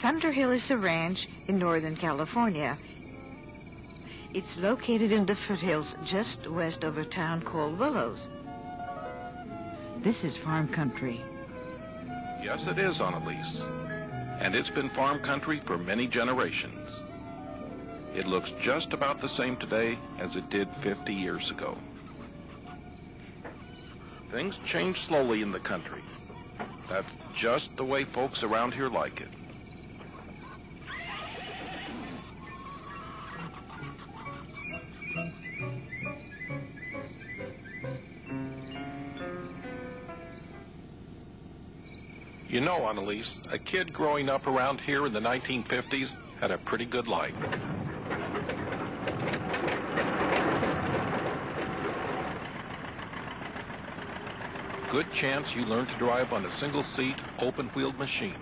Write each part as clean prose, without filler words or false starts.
Thunderhill is a ranch in Northern California. It's located in the foothills just west of a town called Willows. This is farm country. Yes, it is, Annalise. And it's been farm country for many generations. It looks just about the same today as it did 50 years ago. Things change slowly in the country. That's just the way folks around here like it. You know, Annalise, a kid growing up around here in the 1950s had a pretty good life. Good chance you learned to drive on a single-seat, open-wheeled machine,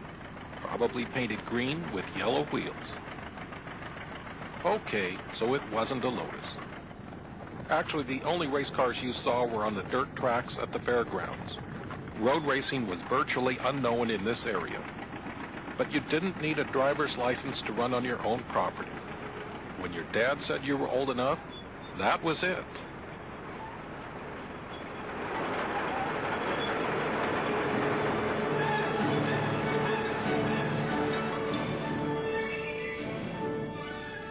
probably painted green with yellow wheels. Okay, so it wasn't a Lotus. Actually, the only race cars you saw were on the dirt tracks at the fairgrounds. Road racing was virtually unknown in this area. But you didn't need a driver's license to run on your own property. When your dad said you were old enough, that was it.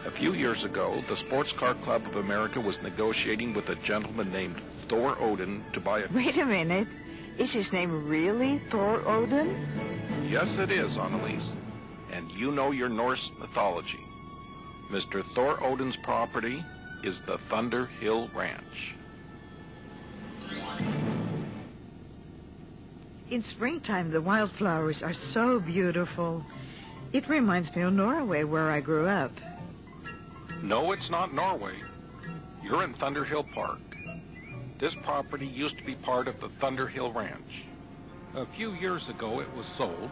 A few years ago, the Sports Car Club of America was negotiating with a gentleman named Thor Odin to buy a... Wait a minute. Is his name really Thor Odin? Yes, it is, Annalise. And you know your Norse mythology. Mr. Thor Odin's property is the Thunderhill Ranch. In springtime, the wildflowers are so beautiful. It reminds me of Norway, where I grew up. No, it's not Norway. You're in Thunderhill Park. This property used to be part of the Thunderhill Ranch. A few years ago it was sold,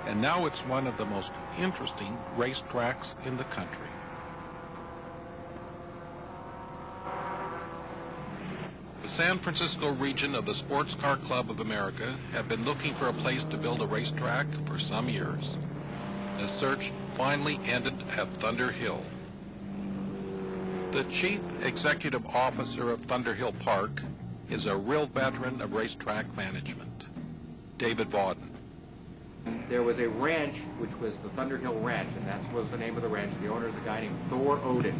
and now it's one of the most interesting racetracks in the country. The San Francisco region of the Sports Car Club of America have been looking for a place to build a racetrack for some years. The search finally ended at Thunderhill. The chief executive officer of Thunderhill Park is a real veteran of racetrack management, David Vauden. There was a ranch, which was the Thunderhill Ranch, and that was the name of the ranch. The owner is a guy named Thor Odin.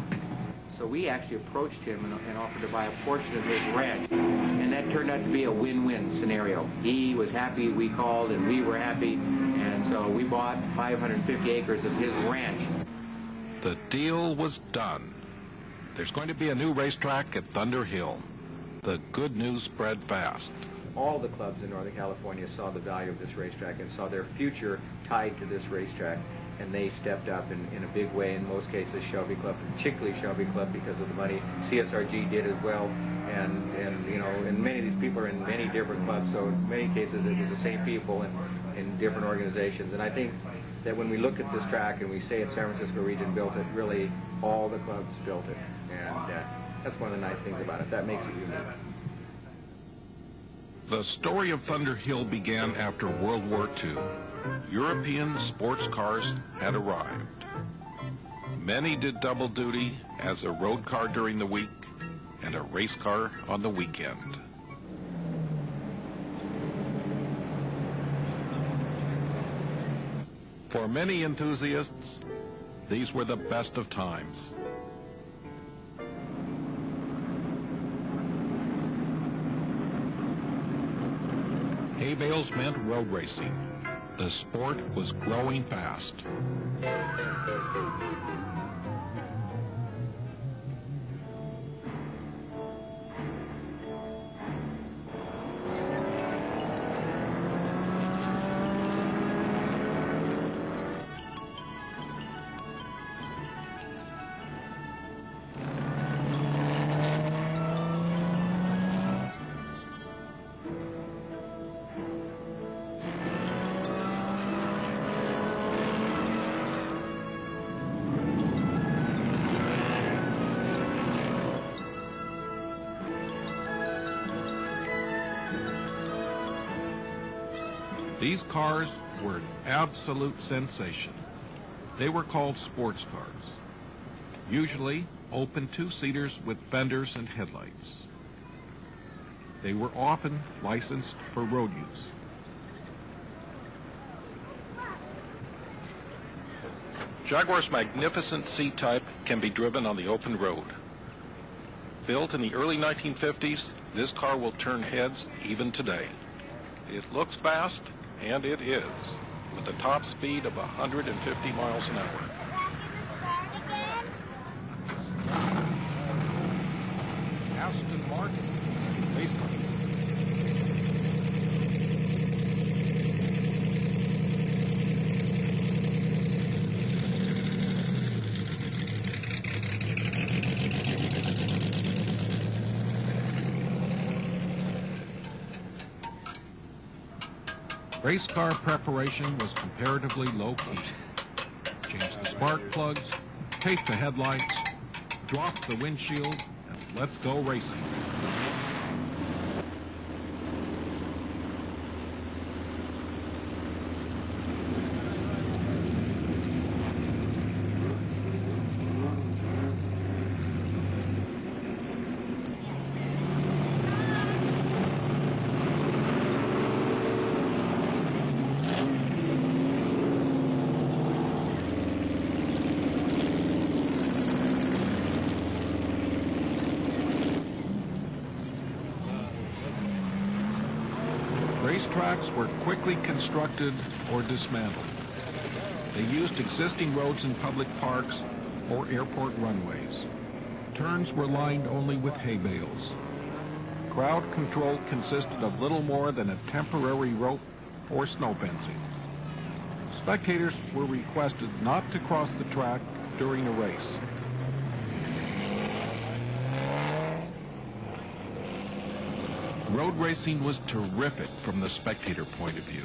So we actually approached him and offered to buy a portion of his ranch, and that turned out to be a win-win scenario. He was happy we called, and we were happy, and so we bought 550 acres of his ranch. The deal was done. There's going to be a new racetrack at Thunderhill. The good news spread fast. All the clubs in Northern California saw the value of this racetrack and saw their future tied to this racetrack, and they stepped up in a big way. In most cases, Shelby Club, particularly Shelby Club, because of the money. CSRG did as well, and you know, and many of these people are in many different clubs, so in many cases it was the same people in different organizations. And I think that when we look at this track and we say it's San Francisco region built it, really all the clubs built it. And that's one of the nice things about it. That makes it unique. The story of Thunderhill began after World War II. European sports cars had arrived. Many did double duty as a road car during the week and a race car on the weekend. For many enthusiasts, these were the best of times. Hay bales meant road racing. The sport was growing fast. These cars were an absolute sensation. They were called sports cars, usually open two-seaters with fenders and headlights. They were often licensed for road use. Jaguar's magnificent C-Type can be driven on the open road. Built in the early 1950s, this car will turn heads even today. It looks fast, and it is, with a top speed of 150 miles an hour. Aston Martin race car. Race car preparation was comparatively low-key. Change the spark plugs, tape the headlights, drop the windshield, and let's go racing. Racetracks were quickly constructed or dismantled. They used existing roads in public parks or airport runways. Turns were lined only with hay bales. Crowd control consisted of little more than a temporary rope or snow fencing. Spectators were requested not to cross the track during a race. Road racing was terrific from the spectator point of view.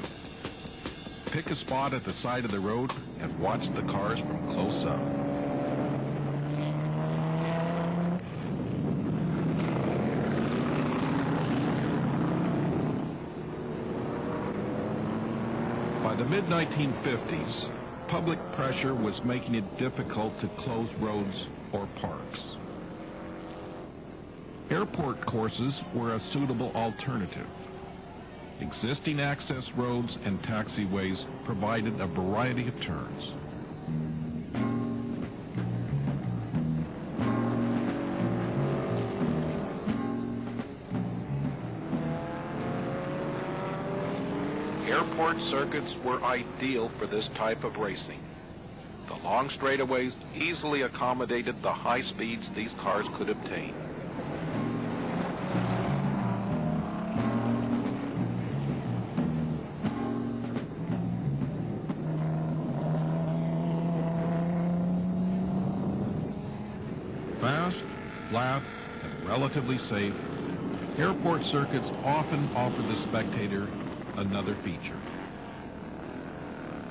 Pick a spot at the side of the road and watch the cars from close up. By the mid-1950s, public pressure was making it difficult to close roads or parks. Airport courses were a suitable alternative. Existing access roads and taxiways provided a variety of turns. Airport circuits were ideal for this type of racing. The long straightaways easily accommodated the high speeds these cars could obtain. Fast, flat, and relatively safe, airport circuits often offer the spectator another feature.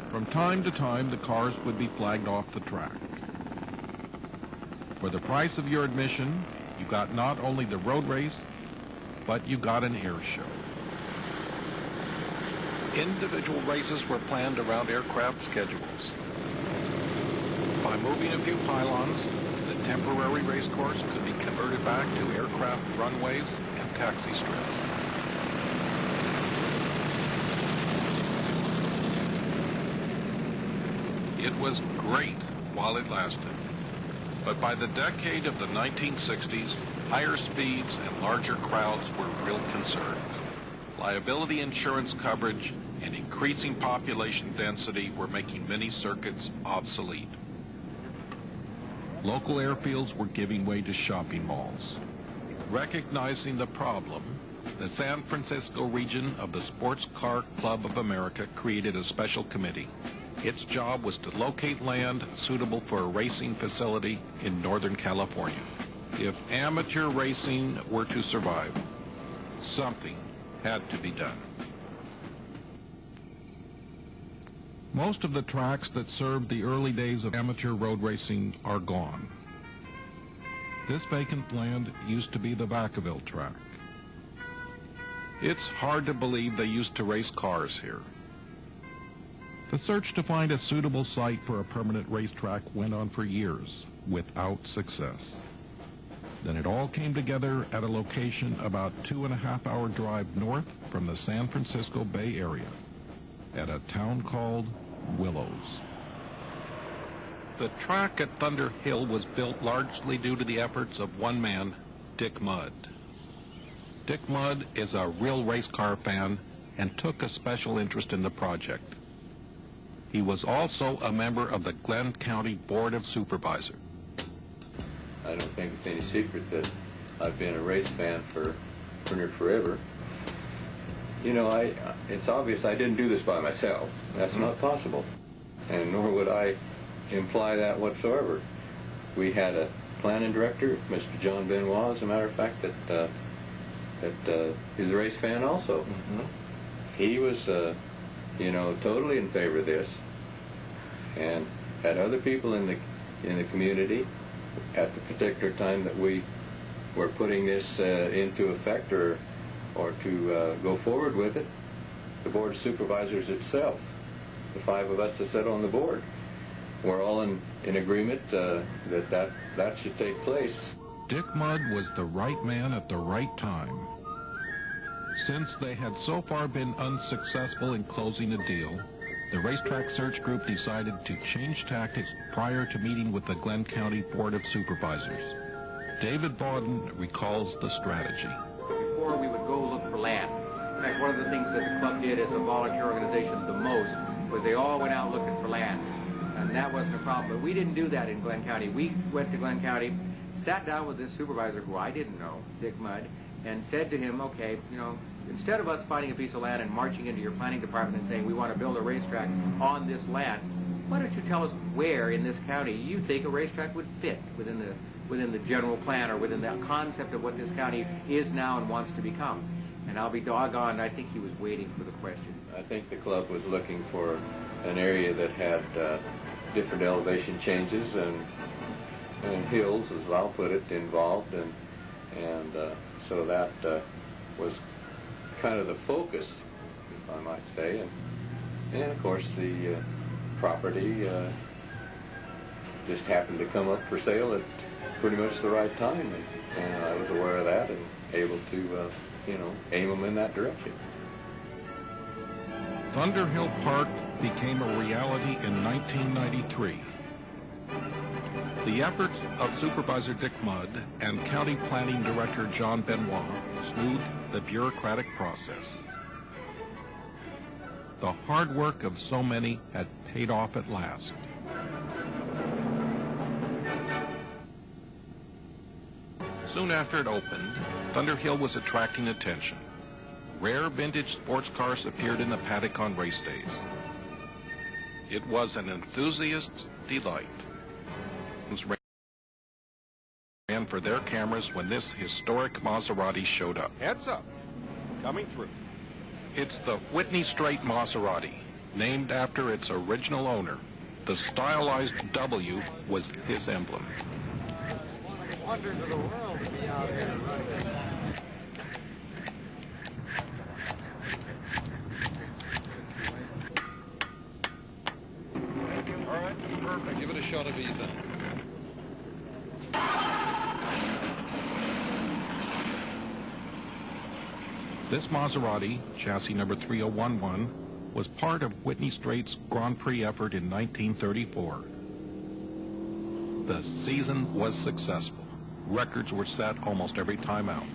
From time to time, the cars would be flagged off the track. For the price of your admission, you got not only the road race, but you got an air show. Individual races were planned around aircraft schedules. By moving a few pylons, the temporary race course could be converted back to aircraft runways and taxi strips. It was great while it lasted, but by the decade of the 1960s, higher speeds and larger crowds were real concerns. Liability insurance coverage and increasing population density were making many circuits obsolete. Local airfields were giving way to shopping malls. Recognizing the problem, the San Francisco region of the Sports Car Club of America created a special committee. Its job was to locate land suitable for a racing facility in Northern California. If amateur racing were to survive, something had to be done. Most of the tracks that served the early days of amateur road racing are gone. This vacant land used to be the Vacaville track. It's hard to believe they used to race cars here. The search to find a suitable site for a permanent racetrack went on for years, without success. Then it all came together at a location about 2.5-hour drive north from the San Francisco Bay Area, at a town called Willows. The track at Thunderhill was built largely due to the efforts of one man, Dick Mudd. Dick Mudd is a real race car fan and took a special interest in the project. He was also a member of the Glenn County Board of Supervisors. I don't think it's any secret that I've been a race fan for near forever. You know, it's obvious I didn't do this by myself. That's not possible. And nor would I imply that whatsoever. We had a planning director, Mr. John Benoit, as a matter of fact, that is a race fan also. He was, you know, totally in favor of this, and had other people in the community at the particular time that we were putting this into effect or to go forward with it. The Board of Supervisors itself, the 5 of us that sit on the board, we're all in agreement that should take place. Dick Mudd was the right man at the right time. Since they had so far been unsuccessful in closing a deal, the racetrack search group decided to change tactics prior to meeting with the Glenn County Board of Supervisors. David Vauden recalls the strategy. Before we would go look for land. In fact, one of the things that the club did as a volunteer organization the most was they all went out looking for land. And that wasn't a problem. But we didn't do that in Glenn County. We went to Glenn County, sat down with this supervisor who I didn't know, Dick Mudd, and said to him, okay, you know, instead of us finding a piece of land and marching into your planning department and saying we want to build a racetrack on this land, why don't you tell us where in this county you think a racetrack would fit within the general plan or within the concept of what this county is now and wants to become? And I'll be doggone, I think he was waiting for the question. I think the club was looking for an area that had different elevation changes and hills, as I'll put it, involved, and so that was kind of the focus, if I might say, and of course the property just happened to come up for sale at pretty much the right time, and I was aware of that and able to, you know, aim them in that direction. Thunderhill Park became a reality in 1993. The efforts of Supervisor Dick Mudd and County Planning Director John Benoit smoothed the bureaucratic process. The hard work of so many had paid off at last. Soon after it opened, Thunderhill was attracting attention. Rare vintage sports cars appeared in the paddock on race days. It was an enthusiast's delight. Ran for their cameras when this historic Maserati showed up. Heads up, coming through. It's the Whitney Straight Maserati, named after its original owner. The stylized W was his emblem. Wonders of the world to be out here running. All right, perfect. Give it a shot of Ethan. This Maserati, chassis number 3011, was part of Whitney Straight's Grand Prix effort in 1934. The season was successful. Records were set almost every time out.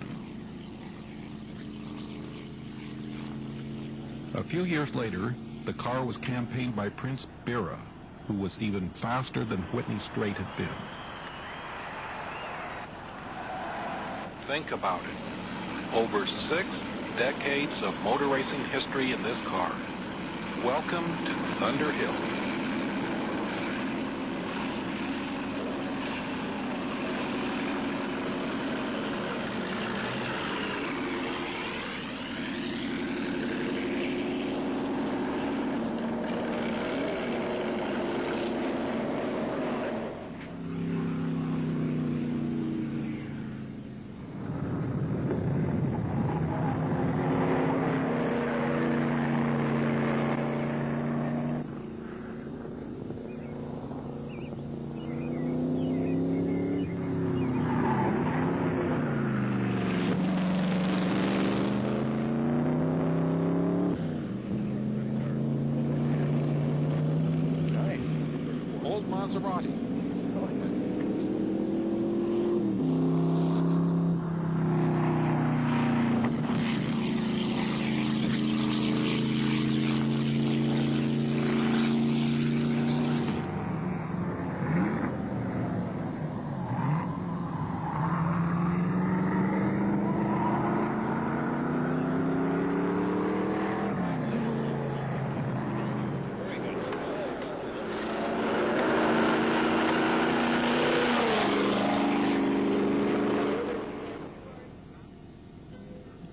A few years later, the car was campaigned by Prince Bira, who was even faster than Whitney Straight had been. Think about it. Over 6 decades of motor racing history in this car. Welcome to Thunderhill. old Maserati.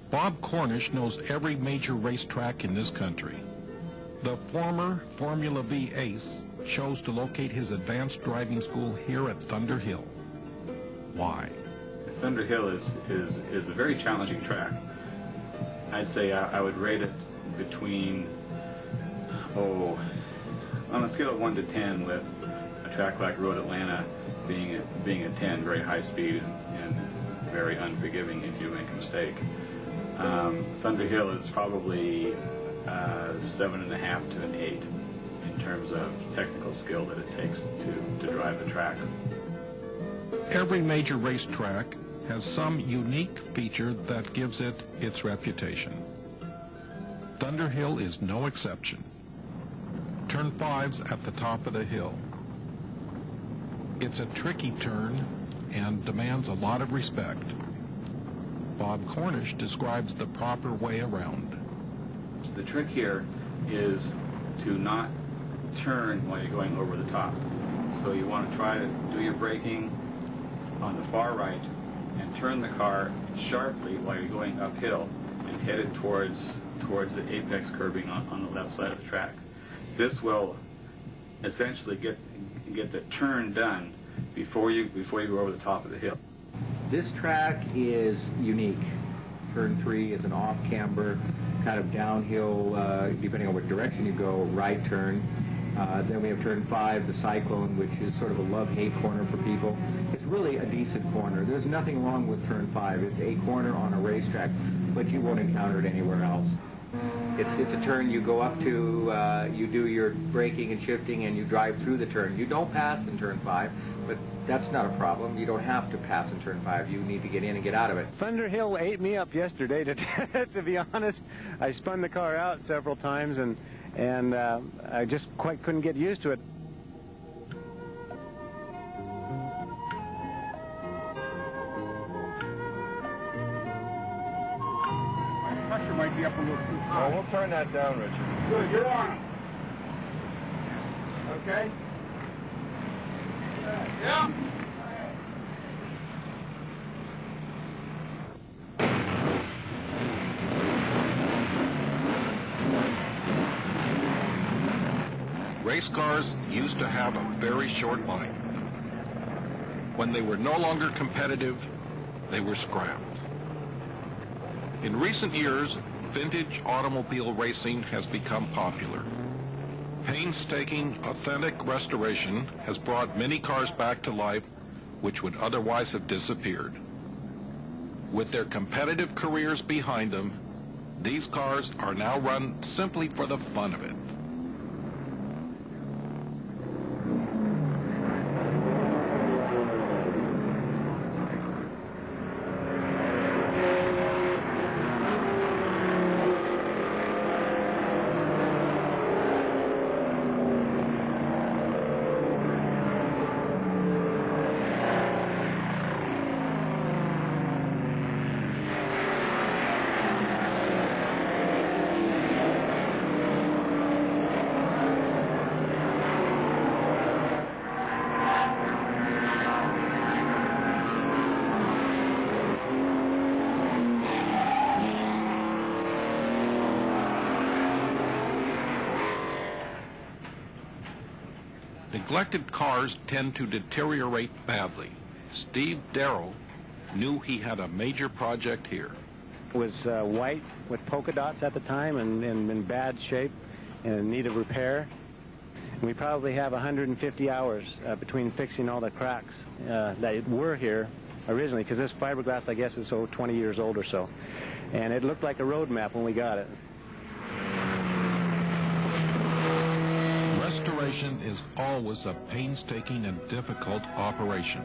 Bob Cornish knows every major racetrack in this country. The former Formula V ace chose to locate his advanced driving school here at Thunderhill. Why? Thunderhill is a very challenging track. I'd say I would rate it between, on a scale of 1 to 10, with a track like Road Atlanta being a 10, very high speed and very unforgiving if you make a mistake. Thunderhill is probably 7.5 to an 8 in terms of technical skill that it takes to drive the track. Every major racetrack has some unique feature that gives it its reputation. Thunderhill is no exception. Turn 5's at the top of the hill. It's a tricky turn and demands a lot of respect. Bob Cornish describes the proper way around. The trick here is to not turn while you're going over the top. So you want to try to do your braking on the far right and turn the car sharply while you're going uphill and headed towards the apex curbing on the left side of the track. This will essentially get the turn done before you go over the top of the hill. This track is unique. Turn 3 is an off-camber, kind of downhill, depending on what direction you go, right turn. Then we have turn 5, the Cyclone, which is sort of a love-hate corner for people. It's really a decent corner. There's nothing wrong with turn 5. It's a corner on a racetrack, but you won't encounter it anywhere else. It's a turn you go up to, you do your braking and shifting, and you drive through the turn. You don't pass in turn 5, but that's not a problem. You don't have to pass in turn 5. You need to get in and get out of it. Thunderhill ate me up yesterday, to be honest. I spun the car out several times, and I just quite couldn't get used to it. My pressure might be up a little too high. Oh, we'll turn that down, Richard. Good, you're on. Okay? Yeah. Race cars used to have a very short life. When they were no longer competitive, they were scrapped. In recent years, vintage automobile racing has become popular. Painstaking, authentic restoration has brought many cars back to life which would otherwise have disappeared. With their competitive careers behind them, these cars are now run simply for the fun of it. Neglected cars tend to deteriorate badly. Steve Darrell knew he had a major project here. It was white with polka dots at the time and in bad shape and in need of repair. And we probably have 150 hours between fixing all the cracks that were here originally, because this fiberglass, I guess, is 20 years old or so. And it looked like a road map when we got it. Restoration is always a painstaking and difficult operation.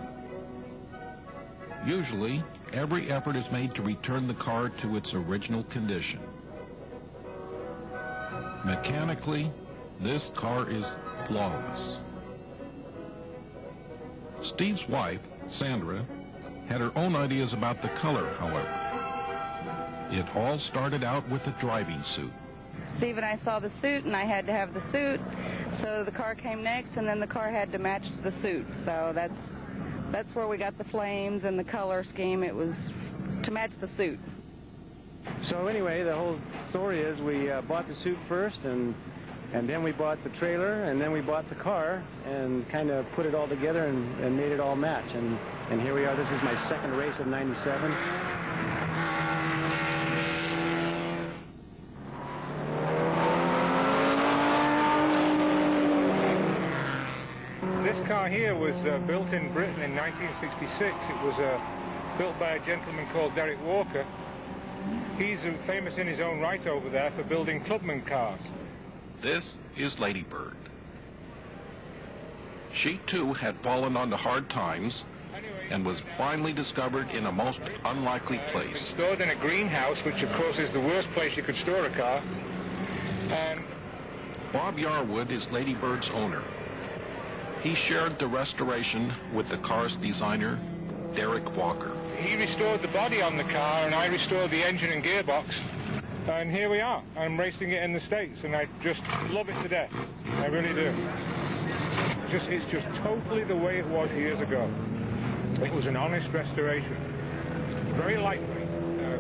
Usually, every effort is made to return the car to its original condition. Mechanically, this car is flawless. Steve's wife, Sandra, had her own ideas about the color, however. It all started out with the driving suit. Steve and I saw the suit, and I had to have the suit, so the car came next, and then the car had to match the suit. So that's where we got the flames and the color scheme. It was to match the suit. So anyway, the whole story is we bought the suit first, and then we bought the trailer, and then we bought the car, and kind of put it all together and made it all match. And here we are. This is my second race of '97. This car here was built in Britain in 1966. It was built by a gentleman called Derek Walker. He's famous in his own right over there for building clubman cars. This is Lady Bird. She too had fallen onto hard times and was finally discovered in a most unlikely place. Stored in a greenhouse, which of course is the worst place you could store a car. And Bob Yarwood is Lady Bird's owner. He shared the restoration with the car's designer, Derek Walker. he restored the body on the car, and I restored the engine and gearbox. And here we are. I'm racing it in the States, and I just love it to death. I really do. It's just totally the way it was years ago. It was an honest restoration. Very lightweight,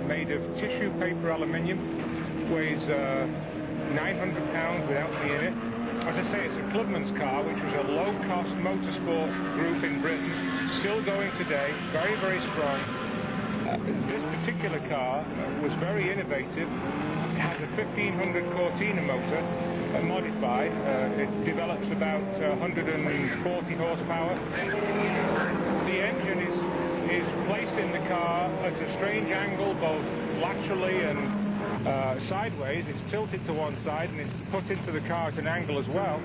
made of tissue paper aluminium, weighs 900 pounds without me in it. As I say, it's a clubman's car, which was a low-cost motorsport group in Britain, still going today, very, very strong. This particular car was very innovative. It has a 1500 Cortina motor, modified. It develops about 140 horsepower. The engine is placed in the car at a strange angle, both laterally and sideways. It's tilted to one side, and it's put into the car at an angle as well.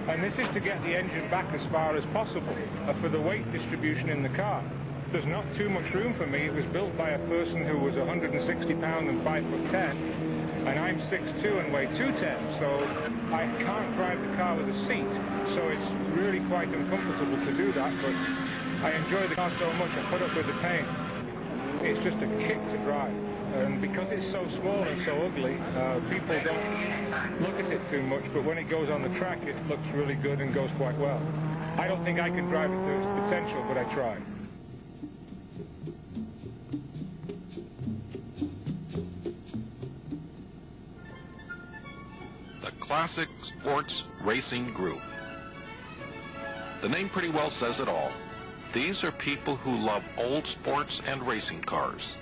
And this is to get the engine back as far as possible for the weight distribution in the car. There's not too much room for me. It was built by a person who was 160 pounds and 5'10", and I'm 6'2" and weigh 210, so I can't drive the car with a seat, so it's really quite uncomfortable to do that, but I enjoy the car so much I put up with the pain. It's just a kick to drive, and because it's so small and so ugly, people don't look at it too much, but when it goes on the track it looks really good and goes quite well. I don't think I can drive it to its potential, but I try. Classic Sports Racing Group. The name pretty well says it all. These are people who love old sports and racing cars.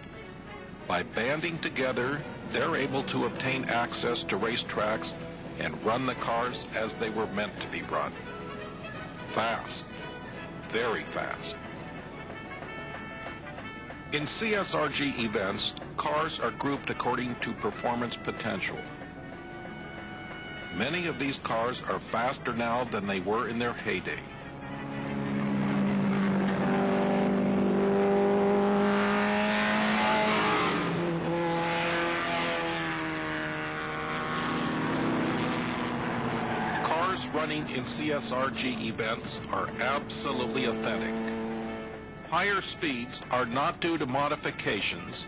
By banding together, they're able to obtain access to racetracks and run the cars as they were meant to be run. Fast. Very fast. In CSRG events, cars are grouped according to performance potential. Many of these cars are faster now than they were in their heyday. Cars running in CSRG events are absolutely authentic. Higher speeds are not due to modifications,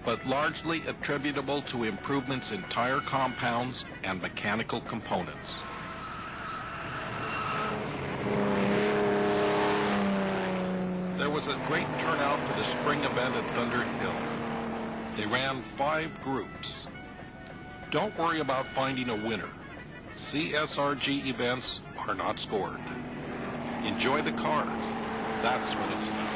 but largely attributable to improvements in tire compounds and mechanical components. There was a great turnout for the spring event at Thunderhill. They ran 5 groups. Don't worry about finding a winner. CSRG events are not scored. Enjoy the cars. That's what it's about.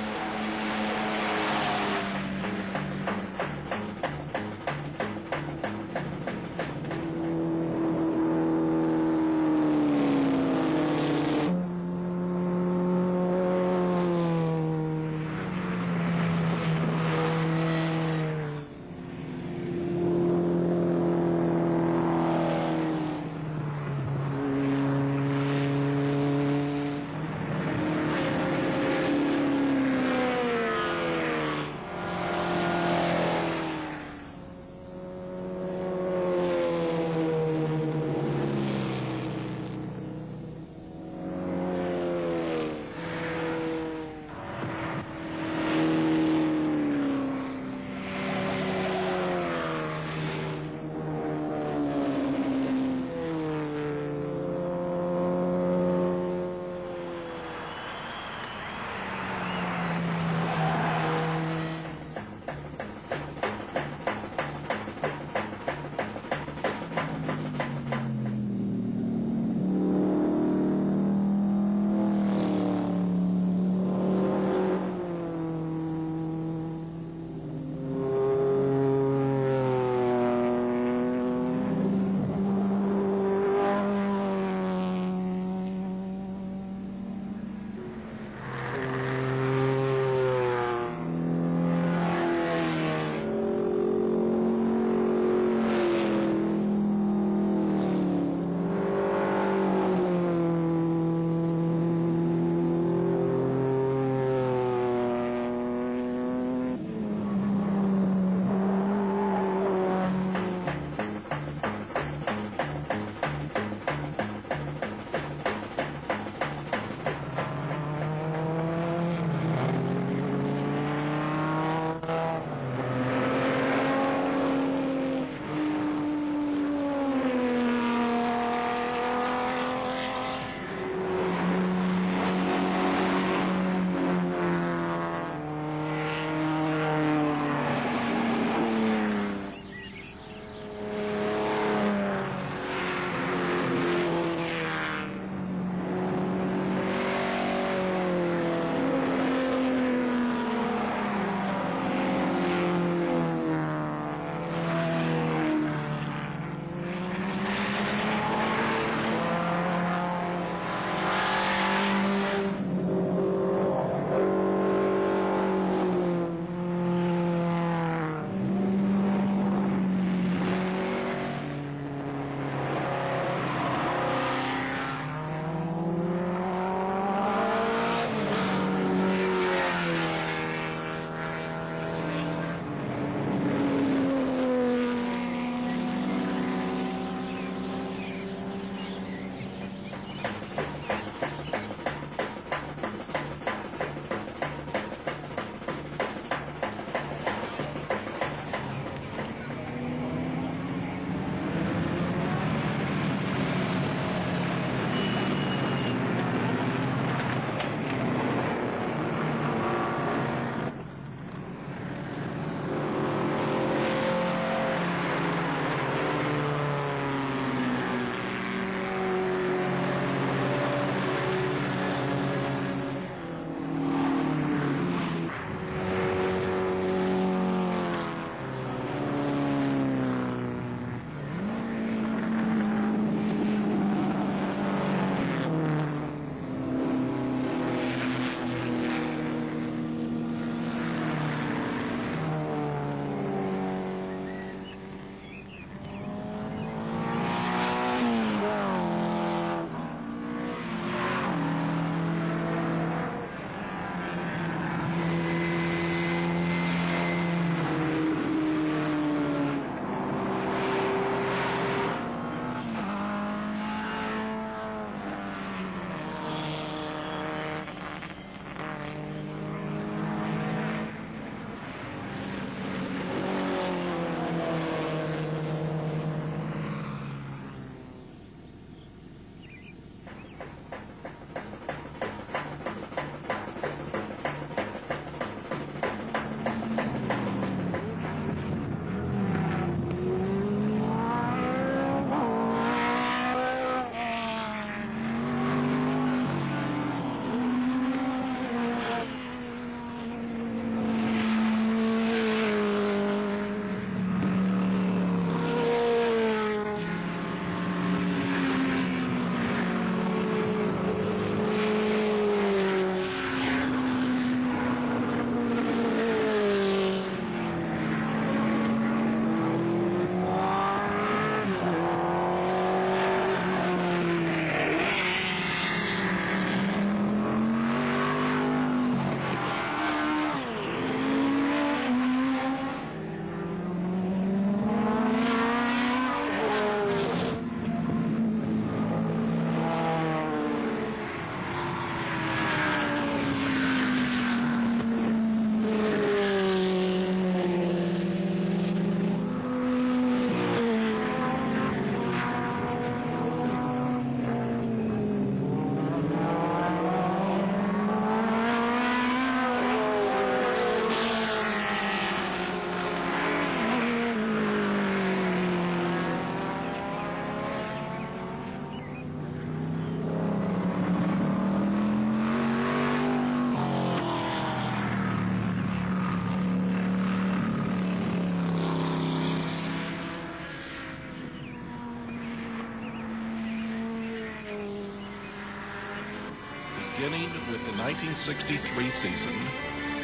Beginning with the 1963 season,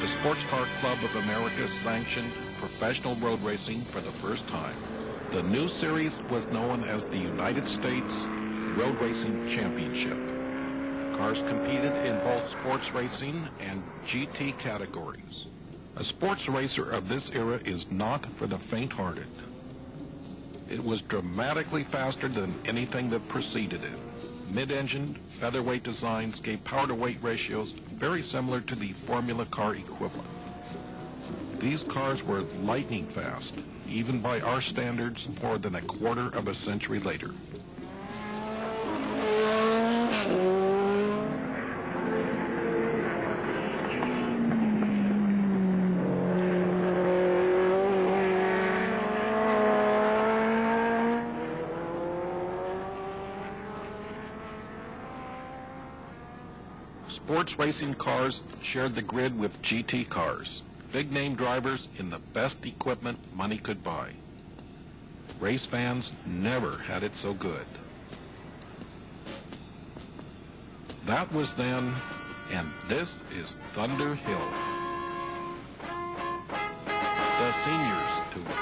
the Sports Car Club of America sanctioned professional road racing for the first time. The new series was known as the United States Road Racing Championship. Cars competed in both sports racing and GT categories. A sports racer of this era is not for the faint-hearted. It was dramatically faster than anything that preceded it. Mid-engined, featherweight designs gave power-to-weight ratios very similar to the Formula car equivalent. These cars were lightning fast, even by our standards, more than a quarter of a century later. Sports racing cars shared the grid with GT cars, big-name drivers in the best equipment money could buy. Race fans never had it so good. That was then, and this is Thunderhill, the Seniors Tour.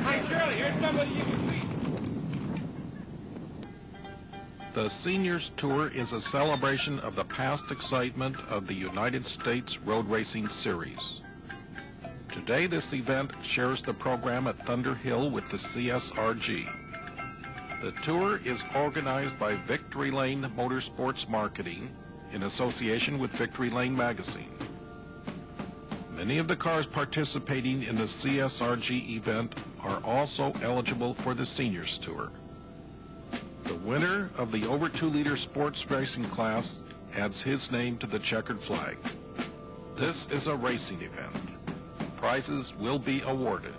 Hey, Shirley, here's somebody you can see. The Seniors Tour is a celebration of the past excitement of the United States Road Racing Series. Today, this event shares the program at Thunderhill with the CSRG. The tour is organized by Victory Lane Motorsports Marketing in association with Victory Lane Magazine. Many of the cars participating in the CSRG event are also eligible for the Seniors Tour. The winner of the over 2-liter sports racing class adds his name to the checkered flag. This is a racing event. Prizes will be awarded.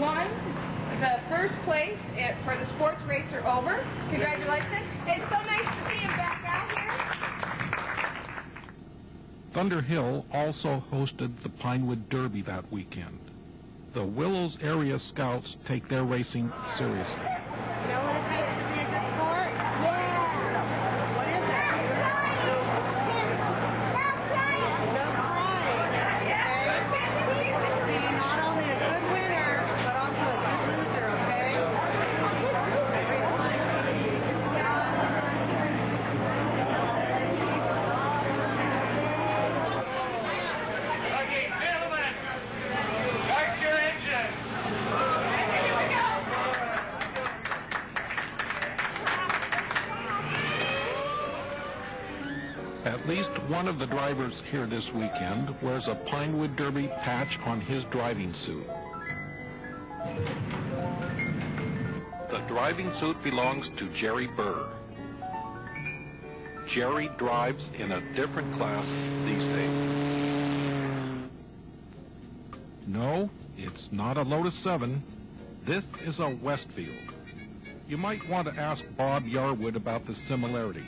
Won the first place for the sports racer over. Congratulations. It's so nice to see him back out here. Thunderhill also hosted the Pinewood Derby that weekend. The Willows area scouts take their racing seriously. You know what it takes to be a good sport? Yeah. What is it? No crying. Okay? Be not only a good winner, but also a good loser, okay? Okay, gentlemen, start your engine. Here we go. At least one of the drivers here this weekend wears a Pinewood Derby patch on his driving suit. The driving suit belongs to Jerry Burr. Jerry drives in a different class these days. No, it's not a Lotus 7. This is a Westfield. You might want to ask Bob Yarwood about the similarity.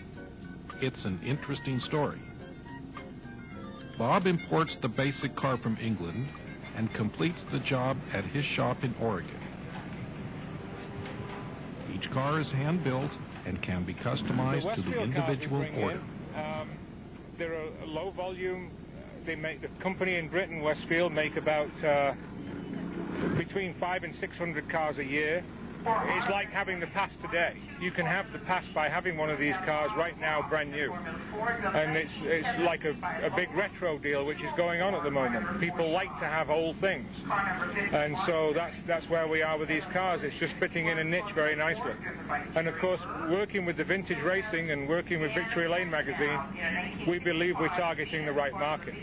It's an interesting story. Bob imports the basic car from England and completes the job at his shop in Oregon. Each car is hand-built and can be customized to the individual order. They're a low volume. The company in Britain, Westfield, make about between 500 and 600 cars a year. It's like having the Pass today. You can have the Pass by having one of these cars right now, brand new. And it's like a big retro deal which is going on at the moment. People like to have old things. And so that's where we are with these cars. It's just fitting in a niche very nicely. And of course, working with the Vintage Racing and working with Victory Lane magazine, we believe we're targeting the right market.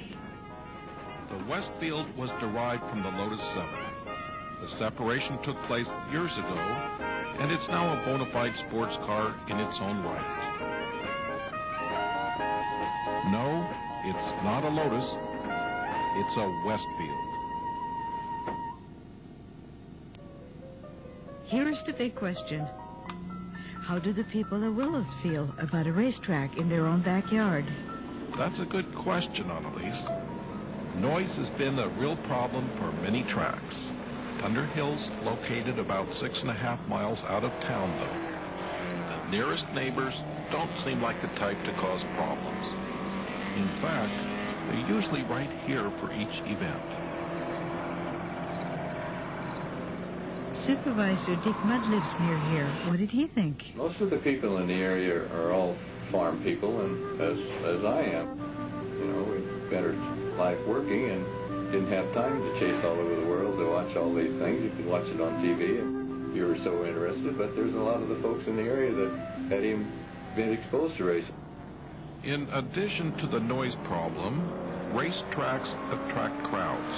The Westfield was derived from the Lotus 7. The separation took place years ago, and it's now a bona fide sports car in its own right. No, it's not a Lotus, it's a Westfield. Here's the big question. How do the people of Willows feel about a racetrack in their own backyard? That's a good question, Annalise. Noise has been a real problem for many tracks. Thunderhill's located about 6.5 miles out of town, though. The nearest neighbors don't seem like the type to cause problems. In fact, they're usually right here for each event. Supervisor Dick Mudd lives near here. What did he think? Most of the people in the area are all farm people, and as I am. You know, we spent our life working and didn't have time to chase all over the world to watch all these things. You could watch it on TV if you were so interested, but there's a lot of the folks in the area that had even been exposed to racing. In addition to the noise problem, racetracks attract crowds.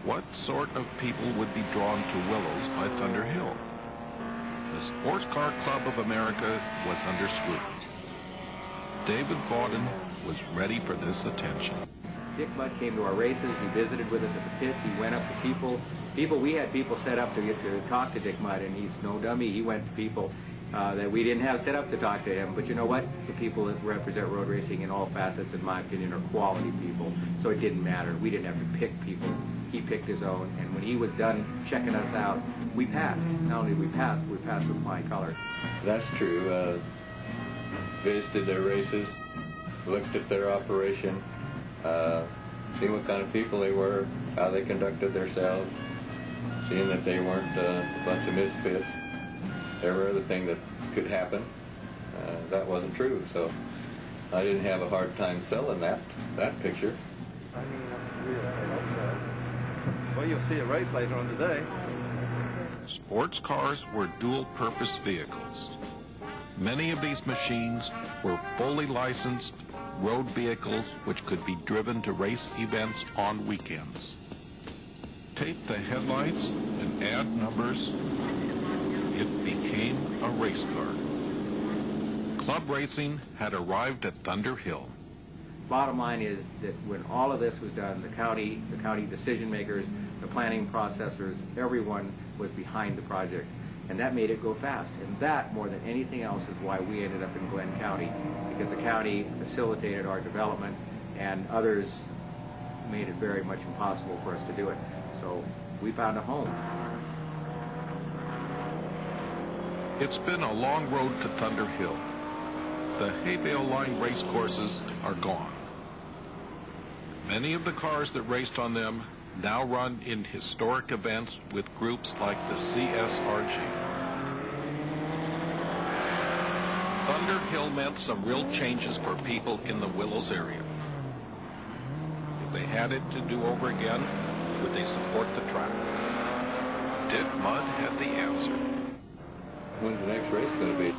What sort of people would be drawn to Willows by Thunderhill? The Sports Car Club of America was under scrutiny. David Vauden was ready for this attention. Dick Mudd came to our races. He visited with us at the pits. He went up to people. We had people set up to talk to Dick Mudd, and he's no dummy. He went to people that we didn't have set up to talk to him. But you know what? The people that represent road racing in all facets, in my opinion, are quality people. So it didn't matter. We didn't have to pick people. He picked his own, and when he was done checking us out, we passed. Not only did we passed with flying colors. That's true. Visited their races, looked at their operation, seeing what kind of people they were, how they conducted themselves, seeing that they weren't a bunch of misfits. Every other thing that could happen, that wasn't true. So I didn't have a hard time selling that picture. Well, you'll see a race later on today. Sports cars were dual-purpose vehicles. Many of these machines were fully licensed road vehicles which could be driven to race events on weekends. Tape the headlights and add numbers. It became a race car. Club racing had arrived at Thunderhill. Bottom line is that when all of this was done, the county decision makers, the planning processors, everyone was behind the project. And that made it go fast. And that, more than anything else, is why we ended up in Glenn County, because the county facilitated our development and others made it very much impossible for us to do it. So we found a home. It's been a long road to Thunderhill. The hay bale line race courses are gone. Many of the cars that raced on them now run in historic events with groups like the CSRG. Thunderhill meant some real changes for people in the Willows area. If they had it to do over again, would they support the track? Dick Mudd had the answer. When's the next race going to be?